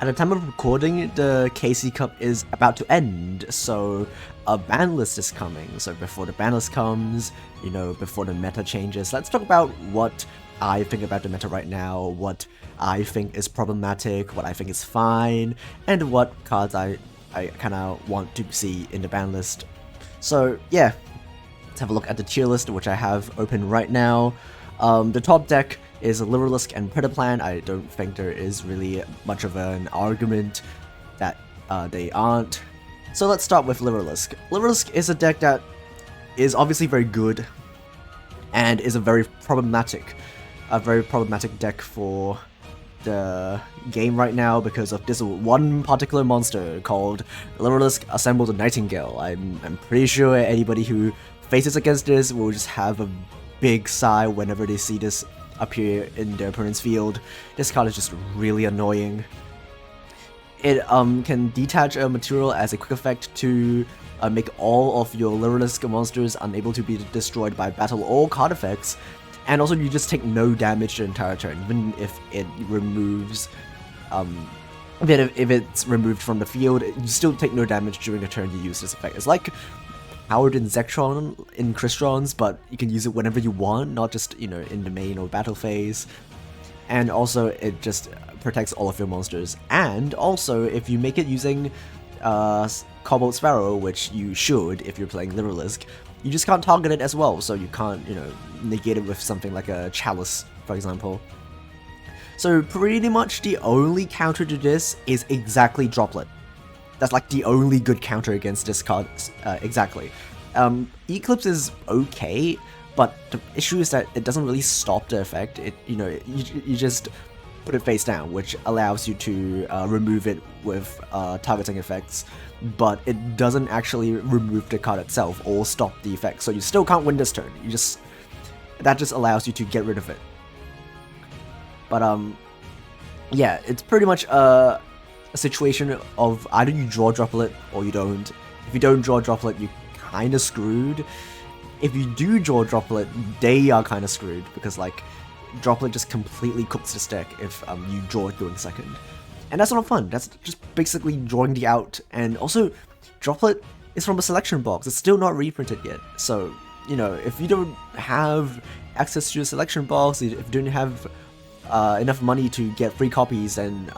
At the time of recording, the KC Cup is about to end, so a ban list is coming. So before the ban list comes, you know, before the meta changes, let's talk about what I think about the meta right now, what I think is problematic, what I think is fine, and what cards I kind of want to see in the ban list. So yeah, let's have a look at the tier list, which I have open right now. The top deck is Lyrilusc and Predaplant. I don't think there is really much of an argument that they aren't. So let's start with Lyrilusc. Lyrilusc is a deck that is obviously very good and is a very problematic deck for the game right now because of this one particular monster called Lyrilusc Assembled a Nightingale. I'm pretty sure anybody who faces against this will just have a big sigh whenever they see this appear in their opponent's field. This card is just really annoying. It can detach a material as a quick effect to make all of your Lyrilusc monsters unable to be destroyed by battle or card effects, and also you just take no damage the entire turn, even if it removes if it's removed from the field, you still take no damage during the turn you use this effect. It's like powered in Zektron in Crystons, but you can use it whenever you want, not just, you know, in the main or battle phase. And also, it just protects all of your monsters. And also, if you make it using Cobalt Sparrow, which you should if you're playing Lyrilusc, you just can't target it as well, so you can't, you know, negate it with something like a Chalice, for example. So pretty much the only counter to this is exactly Droplet. That's like the only good counter against this card, exactly. Eclipse is okay, but the issue is that it doesn't really stop the effect. It, you know, you just put it face down, which allows you to remove it with targeting effects, but it doesn't actually remove the card itself or stop the effect. So you still can't win this turn. That just allows you to get rid of it. But yeah, it's pretty much a situation of either you draw Droplet or you don't. If you don't draw Droplet, you're kinda screwed. If you do draw Droplet, they are kinda screwed, because like Droplet just completely cooks this deck if you draw it during second. And that's not fun, that's just basically drawing the out. And also, Droplet is from a selection box, it's still not reprinted yet. So, you know, if you don't have access to a selection box, if you don't have enough money to get free copies, then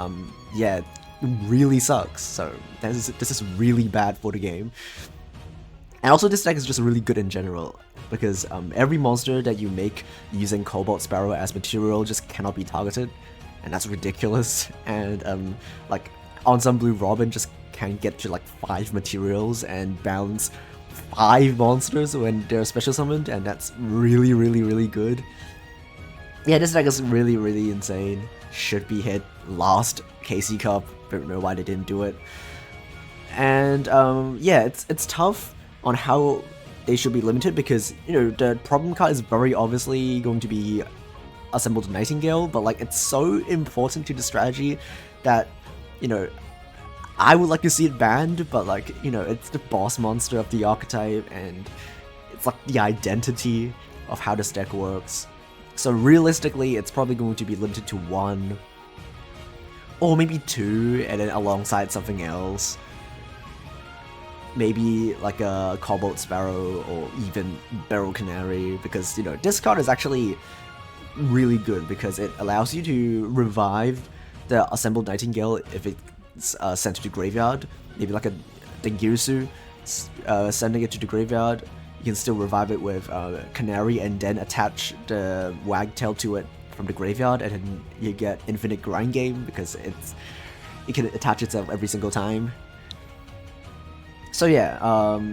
yeah, really sucks. So this is really bad for the game. And also, this deck is just really good in general, because every monster that you make using Cobalt Sparrow as material just cannot be targeted, and that's ridiculous. And like Ensemble Robin just can get to like 5 materials and bounce 5 monsters when they're special summoned, and that's really, really, really good. Yeah, this deck is really, really insane. Should be hit last KC Cup. Don't know why they didn't do it. And yeah, it's tough on how they should be limited, because, you know, the problem card is very obviously going to be Assembled Nightingale, but like it's so important to the strategy that, you know, I would like to see it banned, but like, you know, it's the boss monster of the archetype, and it's like the identity of how this deck works. So realistically, it's probably going to be limited to 1, or maybe 2, and then alongside something else. Maybe like a Cobalt Sparrow or even Beryl Canary, because, you know, this card is actually really good because it allows you to revive the Assembled Nightingale if it's sent to the graveyard. Maybe like a Dengirsu, sending it to the graveyard. You can still revive it with Canary and then attach the Wagtail to it from the graveyard, and then you get infinite grind game because it can attach itself every single time. So yeah,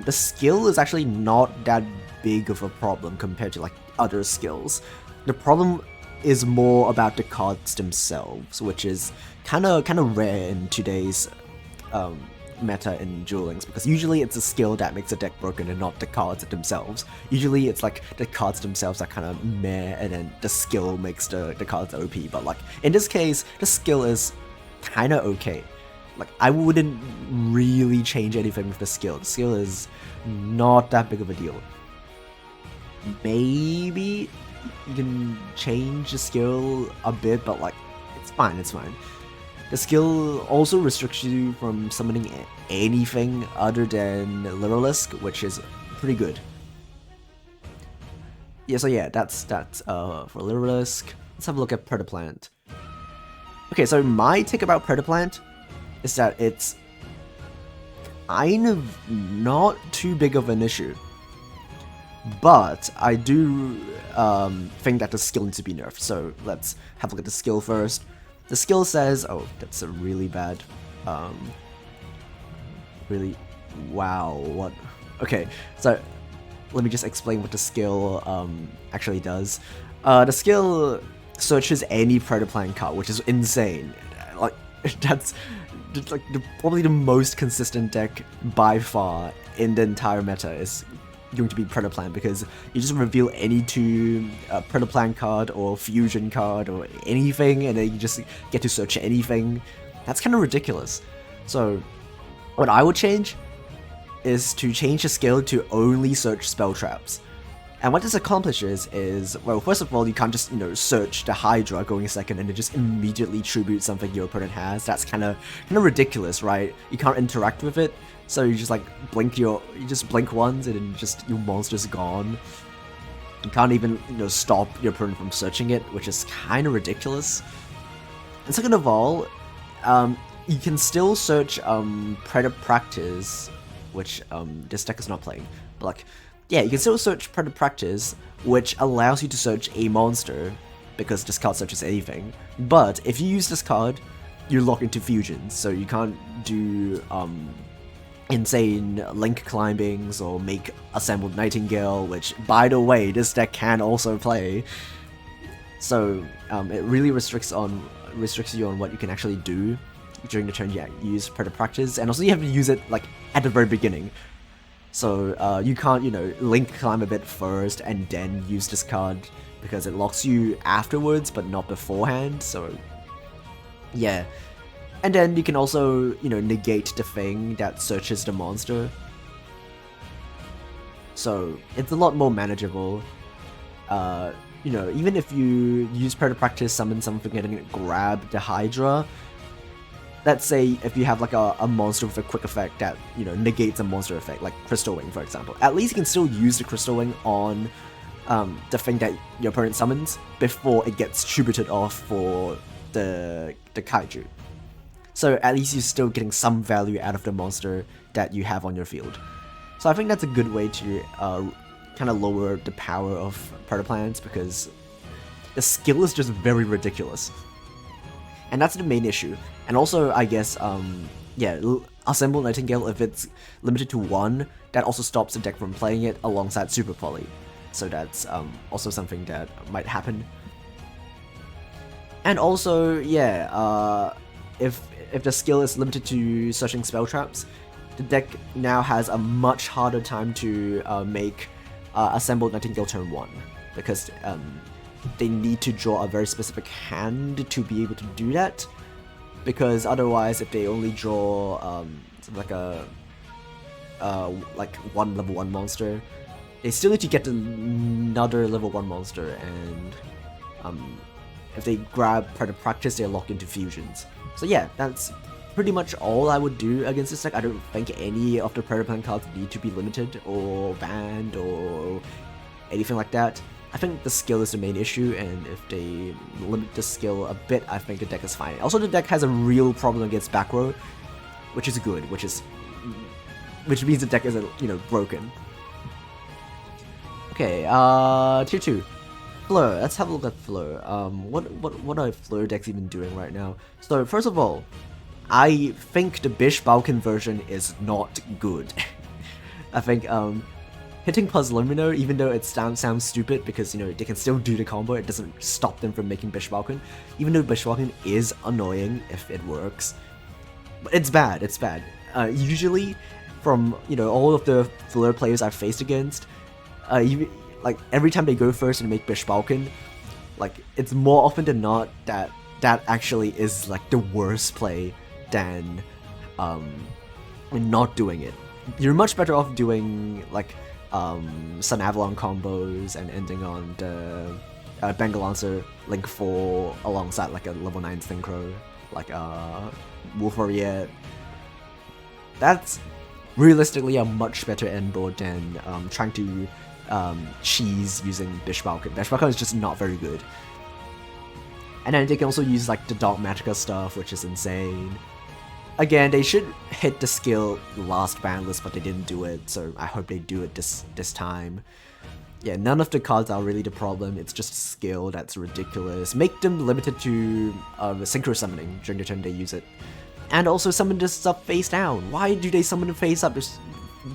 the skill is actually not that big of a problem compared to like other skills. The problem is more about the cards themselves, which is kind of rare in today's meta in Duel Links, because usually it's a skill that makes a deck broken and not the cards themselves. Usually it's like the cards themselves are kind of meh, and then the skill makes the cards OP, but like in this case, the skill is kind of okay. Like, I wouldn't really change anything with the skill. The skill is not that big of a deal. Maybe you can change the skill a bit, but like, it's fine, it's fine. The skill also restricts you from summoning anything other than Lyrilusc, which is pretty good. Yeah, so yeah, that's for Lyrilusc. Let's have a look at Predaplant. Okay, so my take about Predaplant is that it's kind of not too big of an issue. But I do think that the skill needs to be nerfed. So let's have a look at the skill first. The skill says, oh, that's a really bad, really, wow, what? Okay, so let me just explain what the skill actually does. The skill searches any Predaplant card, which is insane. Like that's like probably the most consistent deck by far in the entire meta is going to be Predaplant, because you just reveal any two Predaplant card or fusion card or anything, and then you just get to search anything. That's kind of ridiculous. So what I would change is to change the skill to only search spell traps. And what this accomplishes is, well, first of all, you can't just, search the Hydra going second and then just immediately tribute something your opponent has. That's kind of ridiculous, right? You can't interact with it, so you just like blink once and then just your monster's gone. You can't even, stop your opponent from searching it, which is kind of ridiculous. And second of all, you can still search Predaplant, which this deck is not playing, but like, yeah, you can still search Predaplant, which allows you to search a monster, because this card searches anything. But if you use this card, you're locked into fusions, so you can't do insane link climbings or make Assembled Nightingale, which, by the way, this deck can also play. So it really restricts you on what you can actually do during the turn you use Predaplant, and also you have to use it like at the very beginning. So you can't, link climb a bit first and then use this card, because it locks you afterwards but not beforehand, so yeah. And then you can also, negate the thing that searches the monster. So it's a lot more manageable. Even if you use Predaplant, summon something and then grab the Hydra, let's say if you have like a monster with a quick effect that, negates a monster effect, like Crystal Wing, for example. At least you can still use the Crystal Wing on the thing that your opponent summons before it gets tributed off for the Kaiju. So at least you're still getting some value out of the monster that you have on your field. So I think that's a good way to kind of lower the power of Predaplant, because the skill is just very ridiculous. And that's the main issue. And also, I guess, Assembled Nightingale, if it's limited to one, that also stops the deck from playing it alongside Super Poly. So that's also something that might happen. And also, if the skill is limited to searching spell traps, the deck now has a much harder time to make Assembled Nightingale turn 1, because they need to draw a very specific hand to be able to do that, because otherwise if they only draw like one level 1 monster, they still need to get another level 1 monster, and if they grab Predaplant, they're locked into fusions. So yeah, that's pretty much all I would do against this deck. I don't think any of the Predaplant cards need to be limited or banned or anything like that. I think the skill is the main issue, and if they limit the skill a bit, I think the deck is fine. Also, the deck has a real problem against back row, which is good, which means the deck isn't, broken. Okay, tier 2. Fleur, let's have a look at Fleur. What are Fleur decks even doing right now? So, first of all, I think the Bish Balkan version is not good. I think, hitting Puzzlemino, even though it sounds stupid, because, they can still do the combo, it doesn't stop them from making Bish Balkan. Even though Bish Balkan is annoying if it works. But it's bad, usually, from, all of the Fleur players I've faced against, like, every time they go first and make Bish Balkan, like, it's more often than not that actually is, like, the worst play than, not doing it. You're much better off doing, like, Sun Avalon combos and ending on the Bengal Lancer Link 4 alongside, like, a level 9 Synchro. like Wolfariet. That's realistically a much better end board than trying to cheese using Bishbalkan. Bishbalkan is just not very good. And then they can also use like the Dogmatica stuff, which is insane. Again, they should hit the skill last ban list, but they didn't do it, so I hope they do it this time. Yeah, none of the cards are really the problem, it's just a skill that's ridiculous. Make them limited to synchro summoning during the turn they use it. And also summon this stuff face down. Why do they summon them face up? This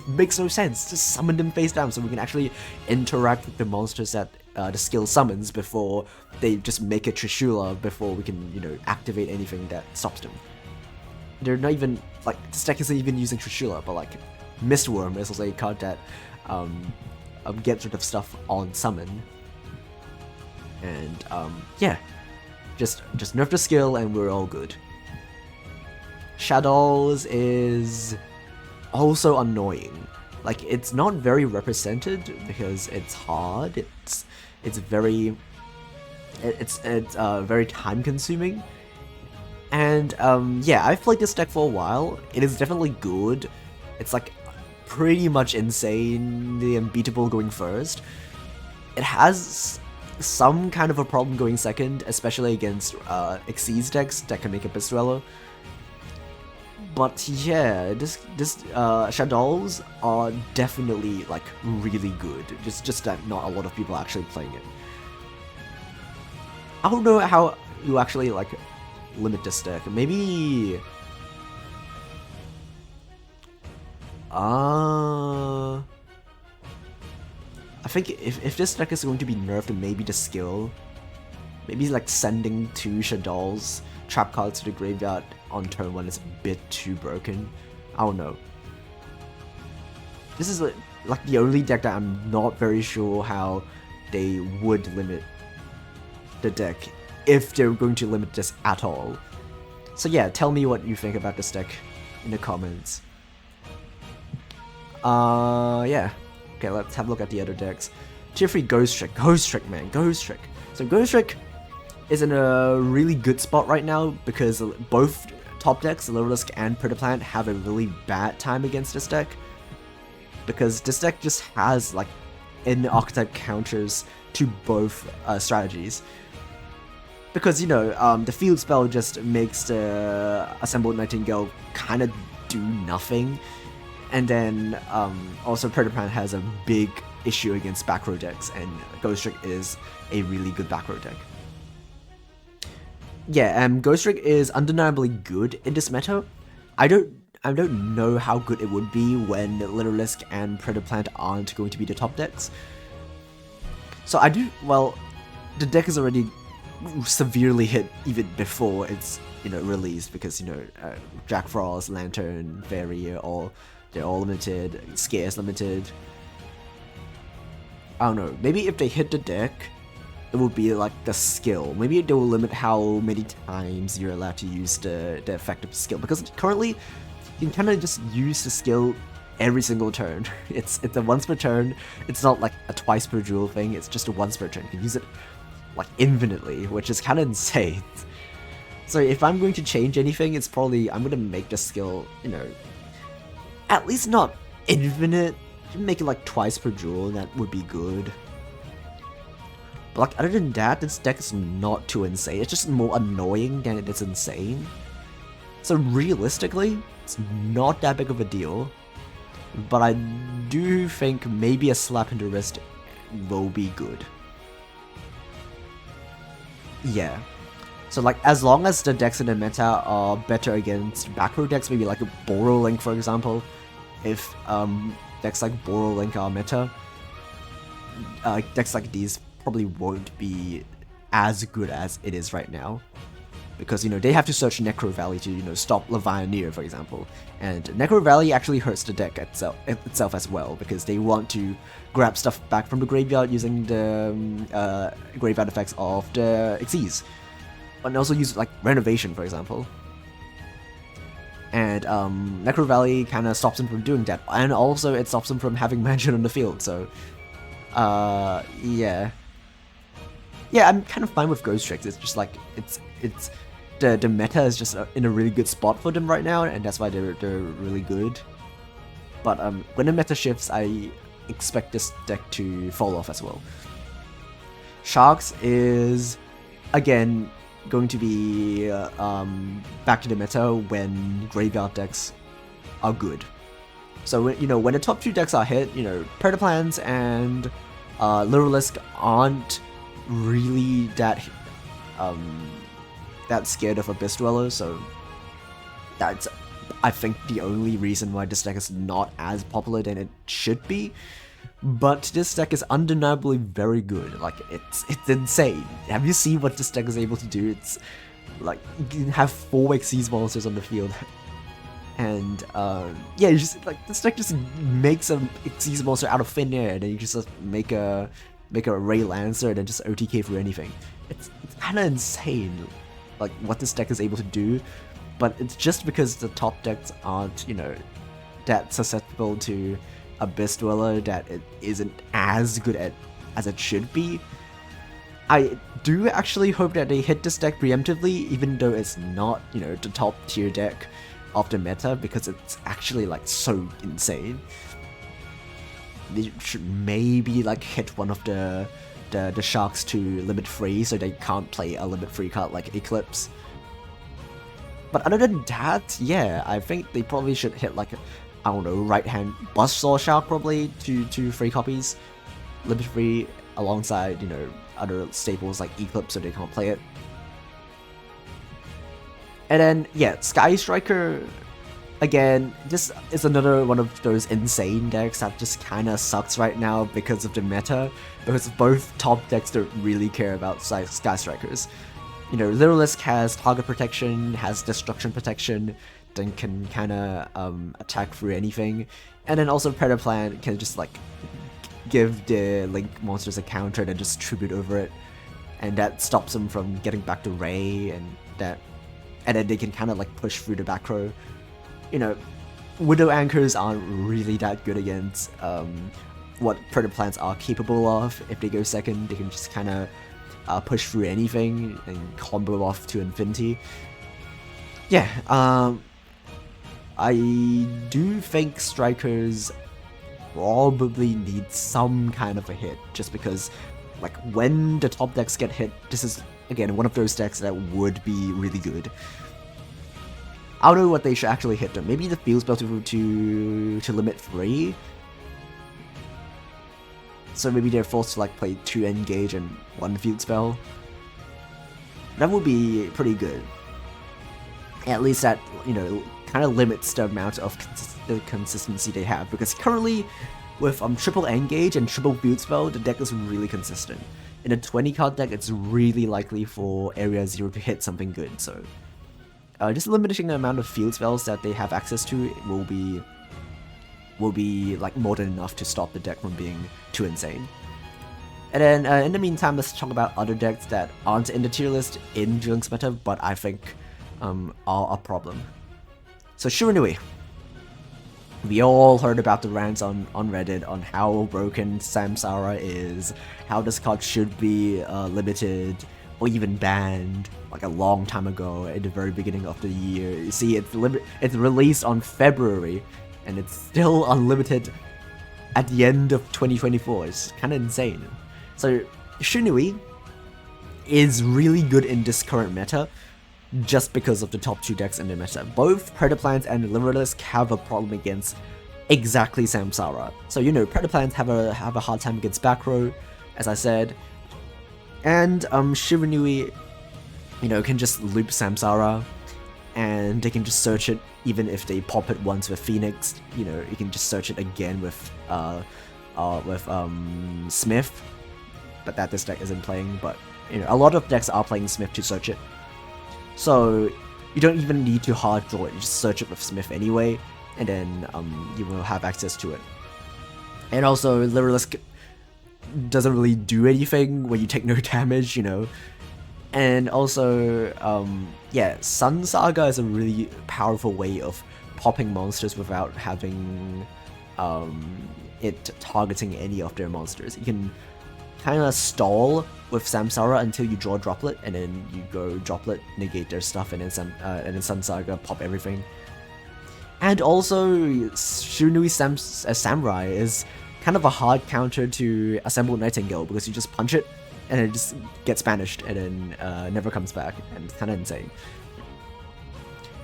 makes no sense. Just summon them face down so we can actually interact with the monsters that the skill summons before they just make a Trishula before we can, you know, activate anything that stops them. They're not even, like, this deck isn't even using Trishula, but like, Mistworm is also a card that gets rid of stuff on summon. And yeah, just nerf the skill and we're all good. Shaddolls is also annoying. Like, it's not very represented because it's hard. It's very time consuming. And yeah, I've played this deck for a while. It is definitely good. It's like pretty much insanely unbeatable going first. It has some kind of a problem going second, especially against Xyz decks that can make a Pistruello. But yeah, this Shaddolls are definitely like really good. Just that not a lot of people are actually playing it. I don't know how you actually like limit this deck. Maybe I think if this deck is going to be nerfed, then maybe the skill. Maybe like sending 2 Shaddolls trap cards to the graveyard on turn 1 is a bit too broken. I don't know. This is like the only deck that I'm not very sure how they would limit the deck if they're going to limit this at all. So yeah, tell me what you think about this deck in the comments. Yeah. Okay, let's have a look at the other decks. Tier 3 Ghostrick. Ghostrick, man. Ghostrick. So Ghostrick is in a really good spot right now because both top decks, Lyrilusc and Predaplant, have a really bad time against this deck. Because this deck just has like in-archetype counters to both strategies. Because, you know, the field spell just makes the Assembled Nightingale kind of do nothing. And then also Predaplant has a big issue against back row decks, and Ghostrick is a really good back row deck. Yeah, Ghostrick is undeniably good in this meta. I don't know how good it would be when Lyrilusc and Predaplant aren't going to be the top decks. So the deck is already severely hit even before it's, you know, released, because, you know, Jack Frost, Lantern, Fairy, they're all limited, Scarce limited. I don't know, maybe if they hit the deck, it would be like the skill. Maybe they will limit how many times you're allowed to use the effective skill, because currently you can kind of just use the skill every single turn. It's a once per turn. It's not like a twice per duel thing, it's just a once per turn. You can use it like infinitely, which is kind of insane. So if I'm going to change anything, it's probably I'm going to make the skill, you know, at least not infinite. You can make it like twice per duel, and that would be good. But like, other than that, this deck is not too insane. It's just more annoying than it is insane. So realistically, it's not that big of a deal. But I do think maybe a slap in the wrist will be good. Yeah. So like, as long as the decks in the meta are better against back row decks, maybe like a Borrowlink for example, if decks like Borrowlink are meta, decks like these probably won't be as good as it is right now. Because, you know, they have to search Necro Valley to, you know, stop Levianeer, for example. And Necro Valley actually hurts the deck itself as well, because they want to grab stuff back from the graveyard using the graveyard effects of the Xyz. And also use, like, Renovation, for example. And Necro Valley kind of stops them from doing that. And also it stops them from having Mansion on the field, so... yeah. Yeah, I'm kind of fine with Ghostrick. It's just like, it's the meta is just in a really good spot for them right now, and that's why they're really good. But when the meta shifts, I expect this deck to fall off as well. Sharks is again going to be back to the meta when graveyard decks are good. So when the top 2 decks are hit, Predaplant and Lyrilusc aren't really that scared of Abyss Dweller, so that's, I think, the only reason why this deck is not as popular than it should be. But this deck is undeniably very good. Like, it's insane. Have you seen what this deck is able to do? It's like, you can have 4 Xyz monsters on the field. And yeah, you just like, this deck just makes a Xyz monster out of thin air, and then you just make a Ray Lancer and then just OTK for anything. It's kind of insane, like what this deck is able to do. But it's just because the top decks aren't, that susceptible to Abyss Dweller that it isn't as good as it should be. I do actually hope that they hit this deck preemptively, even though it's not, the top tier deck of the meta, because it's actually like so insane. They should maybe like hit one of the sharks to limit free, so they can't play a limit free card like Eclipse. But other than that, yeah, I think they probably should hit like I don't know, right hand Buzzsaw Shark probably to 3 copies, limit free, alongside other staples like Eclipse, so they can't play it. And then yeah, Sky Striker, again, this is another one of those insane decks that just kind of sucks right now because of the meta, because both top decks don't really care about Sky Strikers. Lyrilusc has target protection, has destruction protection, then can kind of attack through anything, and then also Predaplant can just like give the Link monsters a counter and then just tribute over it, and that stops them from getting back to Ray, and then they can kind of like push through the back row. Widow Anchors aren't really that good against what Predaplants are capable of. If they go second, they can just kind of push through anything and combo off to infinity. Yeah, I do think Strikers probably need some kind of a hit, just because like when the top decks get hit, this is again one of those decks that would be really good. I don't know what they should actually hit them. Maybe the field spell to limit 3. So maybe they're forced to like play 2 engage and 1 field spell. That would be pretty good. At least that, kind of limits the amount of consistency they have, because currently with triple engage and triple field spell, the deck is really consistent. In a 20 card deck, it's really likely for Area 0 to hit something good, so just limiting the amount of field spells that they have access to will be like more than enough to stop the deck from being too insane. And then in the meantime, let's talk about other decks that aren't in the tier list in Duel's meta, but I think are a problem. So Shiranui. We all heard about the rants on Reddit on how broken Samsara is, how this card should be limited or even banned like a long time ago at the very beginning of the year. You see, it's released on February and it's still unlimited at the end of 2024. It's kind of insane. So Shiranui is really good in this current meta just because of the top 2 decks in the meta. Both Predaplant and Lyrilusc have a problem against exactly Samsara. So Predaplant have a hard time against back row, as I said, and Shiranui, can just loop Samsara, and they can just search it even if they pop it once with Phoenix. You can just search it again with Smith, but that this deck isn't playing. But a lot of decks are playing Smith to search it, so you don't even need to hard draw it. You just search it with Smith anyway, and then you will have access to it. And also Lyrilusc doesn't really do anything when you take no damage, And also, yeah, Sun Saga is a really powerful way of popping monsters without having it targeting any of their monsters. You can kind of stall with Samsara until you draw Droplet, and then you go Droplet, negate their stuff, and then Sun Saga, pop everything. And also, Shiranui Samurai is kind of a hard counter to Assembled Nightingale, because you just punch it, and it just gets banished, and then never comes back, and it's kind of insane.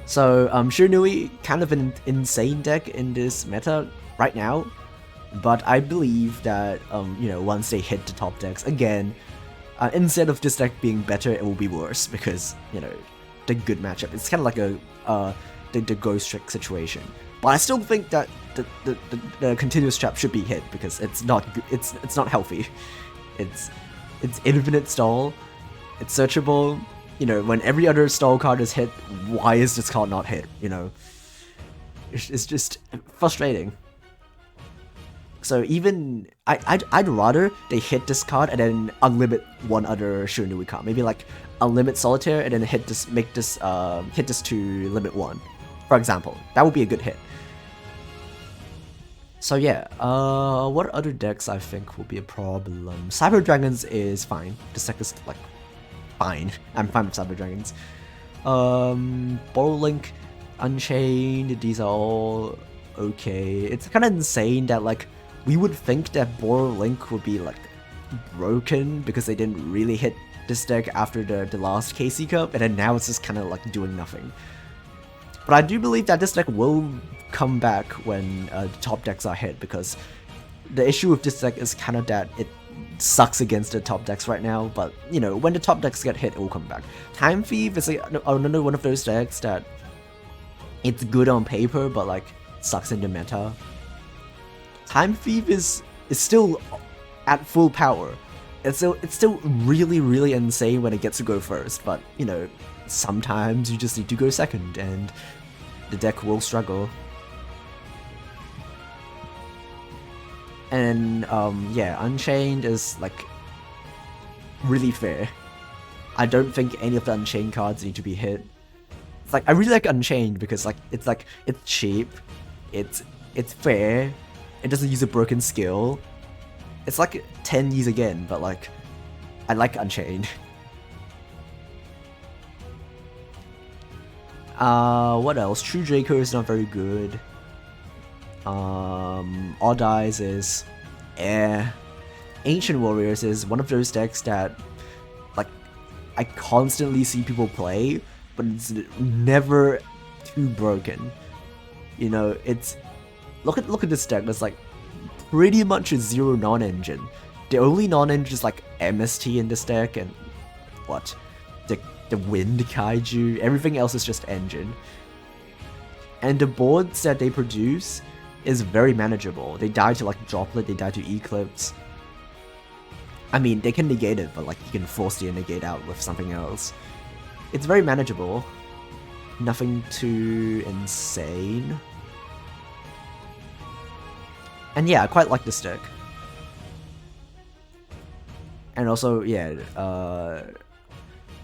So, Shiranui, kind of an insane deck in this meta right now, but I believe that, you know, once they hit the top decks, again, instead of this deck being better, it will be worse, because, you know, the good matchup. It's kind of like the Ghostrick situation. But I still think that the continuous trap should be hit, because it's not healthy. It's infinite stall, it's searchable. You know, when every other stall card is hit, why is this card not hit? You know, it's just frustrating. So even I'd rather they hit this card and then unlimit one other Shiranui card. Maybe like unlimit Solitaire and then hit this to limit 1, for example. That would be a good hit. So yeah, what other decks I think will be a problem? Cyber Dragons is fine. This deck is like fine. I'm fine with Cyber Dragons. Borrowlink, Unchained, these are all okay. It's kind of insane that like we would think that Borrowlink would be like broken because they didn't really hit this deck after the last KC Cup, and then now it's just kind of like doing nothing. But I do believe that this deck will come back when the top decks are hit, because the issue with this deck is kind of that it sucks against the top decks right now, but you know, when the top decks get hit, it will come back. Time Thief is like another one of those decks that it's good on paper, but like sucks in the meta. Time Thief is still at full power. It's still really, really insane when it gets to go first, but you know, sometimes you just need to go second, and the deck will struggle. And yeah, Unchained is like really fair. I don't think any of the Unchained cards need to be hit. It's like I really like Unchained because like it's cheap, it's fair, it doesn't use a broken skill. It's like 10 years again, but like I like Unchained. What else? True Draco is not very good. Odd Eyes is Ancient Warriors is one of those decks that like I constantly see people play, but it's never too broken. You know, it's look at this deck. There's like pretty much a zero non-engine. The only non-engine is like MST in this deck, and what? The Wind Kaiju. Everything else is just engine. And the boards that they produce is very manageable. They die to like Droplet, they die to Eclipse. I mean, they can negate it, but like you can force the negate out with something else. It's very manageable. Nothing too insane. And yeah, I quite like this deck. And also, yeah,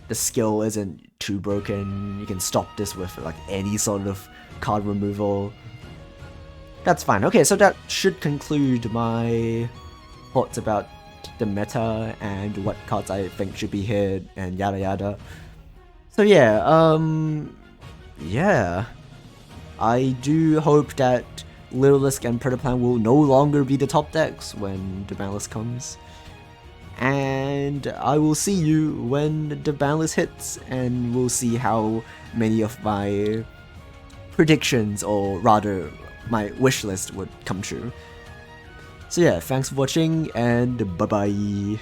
the skill isn't too broken. You can stop this with like any sort of card removal. That's fine. Okay, so that should conclude my thoughts about the meta and what cards I think should be hit and yada yada. So yeah, yeah. I do hope that Lyrilusc and Predaplant will no longer be the top decks when the ban list comes. And I will see you when the ban list hits, and we'll see how many of my predictions, or rather my wish list, would come true. So yeah, thanks for watching, and bye bye.